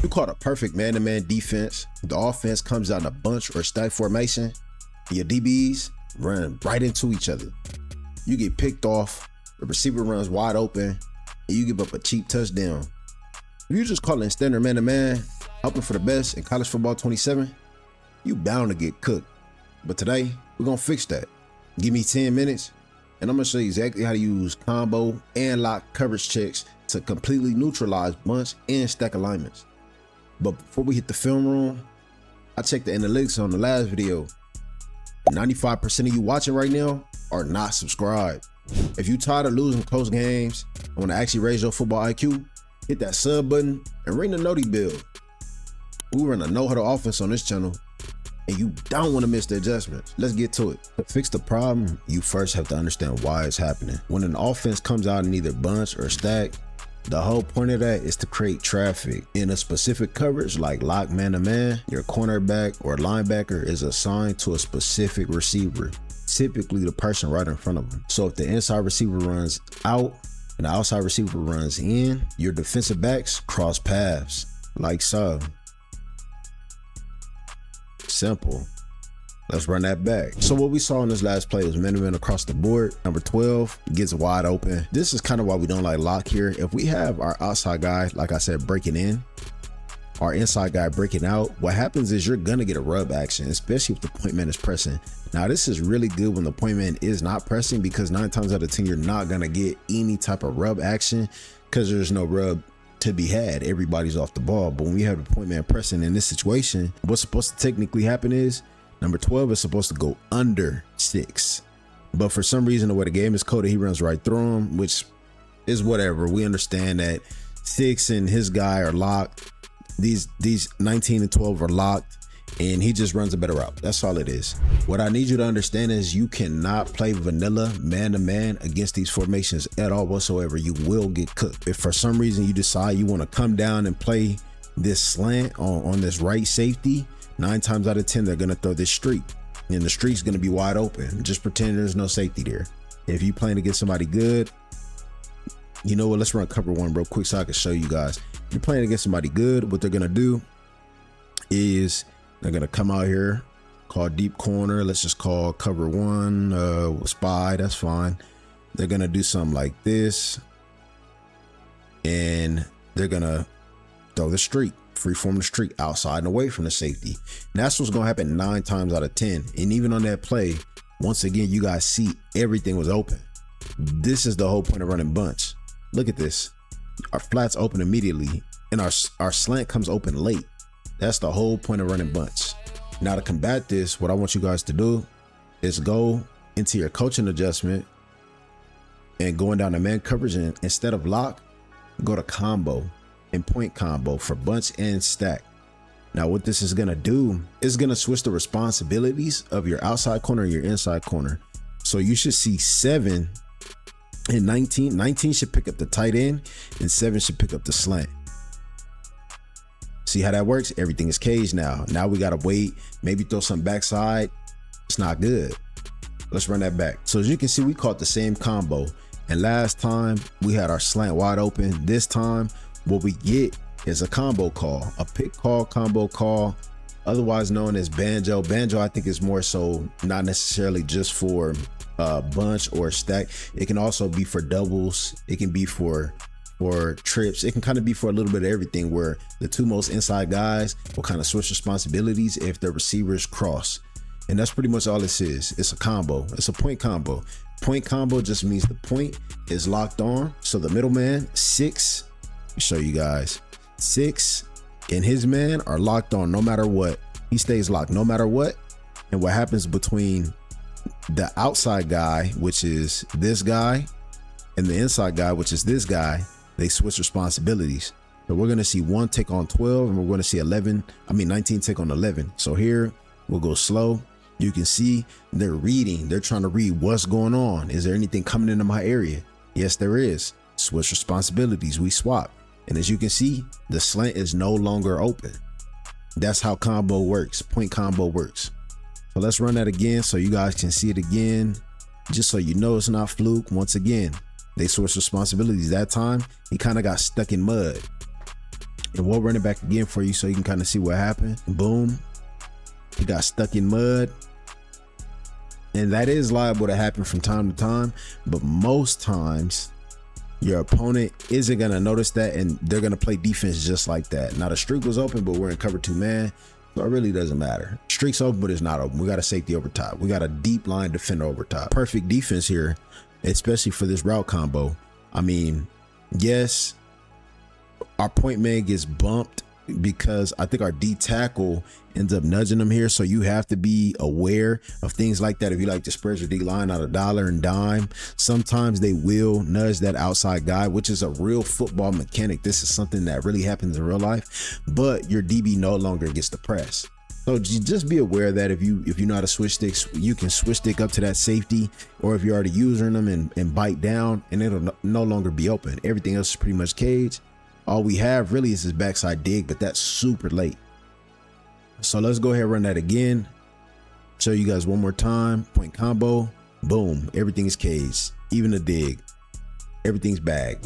You call a perfect man-to-man defense. The offense comes out in a bunch or stack formation. Your DBs run right into each other. You get picked off, the receiver runs wide open, and you give up a cheap touchdown. If you just calling standard man-to-man, hoping for the best in college football 27, you bound to get cooked. But today, we're gonna fix that. Give me 10 minutes, and I'm gonna show you exactly how to use combo and lock coverage checks to completely neutralize bunch and stack alignments. But before we hit the film room, I checked the analytics on the last video. 95% of you watching right now are not subscribed. If you tired of losing close games and want to actually raise your football IQ, hit that sub button and ring the noti bell. We run a no-huddle offense on this channel, and you don't want to miss the adjustments. Let's get to it. To fix the problem, you first have to understand why it's happening. When an offense comes out in either bunch or stack, the whole point of that is to create traffic. In a specific coverage like lock man-to-man, your cornerback or linebacker is assigned to a specific receiver, typically the person right in front of them. So if the inside receiver runs out and the outside receiver runs in, your defensive backs cross paths, like so. Simple. Let's run that back. So what we saw in this last play was man-to-man across the board. Number 12 gets wide open. This is kind of why we don't like lock here. If we have our outside guy, like I said, breaking in, our inside guy breaking out, what happens is you're gonna get a rub action, especially if the point man is pressing. Now this is really good when the point man is not pressing, because 9 times out of 10 you're not gonna get any type of rub action because there's no rub to be had. Everybody's off the ball. But when we have the point man pressing in this situation, what's supposed to technically happen is number 12 is supposed to go under 6. But for some reason, the way the game is coded, he runs right through him, which is whatever. We understand that 6 and his guy are locked. These 19 and 12 are locked, and he just runs a better route. That's all it is. What I need you to understand is you cannot play vanilla man-to-man against these formations at all whatsoever. You will get cooked. If for some reason you decide you want to come down and play this slant on this right safety, 9 times out of 10 they're gonna throw this streak, and the streak's gonna be wide open. Just pretend there's no safety there. If you playing against somebody good, you know what, let's run cover one real quick so I can show you guys. If you're playing against somebody good, what they're gonna do is they're gonna come out here, call deep corner, let's just call cover one, spy, that's fine. They're gonna do something like this, and they're gonna throw the streak, freeform the streak outside and away from the safety. And that's what's gonna happen 9 times out of 10. And even on that play, once again, you guys see everything was open. This is the whole point of running bunch. Look at this. Our flats open immediately, and our slant comes open late. That's the whole point of running bunch. Now to combat this, what I want you guys to do is go into your coaching adjustment and going down to man coverage, and instead of lock, go to combo and point combo for bunch and stack. Now what this is gonna do is gonna switch the responsibilities of your outside corner and your inside corner. So you should see 7 and 19. 19 should pick up the tight end, and 7 should pick up the slant. See how that works? Everything is caged now. Now we gotta wait, maybe throw some backside. It's not good. Let's run that back. So as you can see, we caught the same combo, and last time we had our slant wide open. This time what we get is a combo call, a pick call, combo call, otherwise known as banjo. Banjo, I think, is more so not necessarily just for bunch or stack. It can also be for doubles. It can be for trips. It can kind of be for a little bit of everything, where the 2 most inside guys will kind of switch responsibilities if the receivers cross. And that's pretty much all this is. It's a combo. It's a point combo. Point combo just means the point is locked on. So the middleman, 6, let me show you guys, 6 and his man are locked on no matter what. He stays locked no matter what. And what happens between the outside guy, which is this guy, and the inside guy, which is this guy, they switch responsibilities. So we're gonna see 1 take on 12, and we're gonna see 19 take on 11. So here we'll go slow. You can see they're reading. They're trying to read what's going on. Is there anything coming into my area? Yes, there is. Switch responsibilities. We swap. And as you can see, the slant is no longer open. That's how combo works. Point combo works. So let's run that again so you guys can see it again, just so you know it's not fluke. Once again, they switch responsibilities. That time he kind of got stuck in mud. And we'll run it back again for you so you can kind of see what happened. Boom. He got stuck in mud. And that is liable to happen from time to time, but most times your opponent isn't going to notice that, and they're going to play defense just like that. Now the streak was open, but we're in cover 2 man, so it really doesn't matter. Streak's open, but it's not open. We got a safety over top. We got a deep line defender over top. Perfect defense here, especially for this route combo. I mean, yes, our point man gets bumped because I think our D tackle ends up nudging them here. So you have to be aware of things like that. If you like to spread your D line out a dollar and dime, sometimes they will nudge that outside guy, which is a real football mechanic. This is something that really happens in real life, but your DB no longer gets the press. So just be aware that if you know how to switch sticks, you can switch stick up to that safety, or if you're already using them and bite down, and it'll no longer be open. Everything else is pretty much cage. All we have really is this backside dig, but that's super late. So let's go ahead and run that again. Show you guys one more time. Point combo, boom, everything is caged, even the dig, everything's bagged.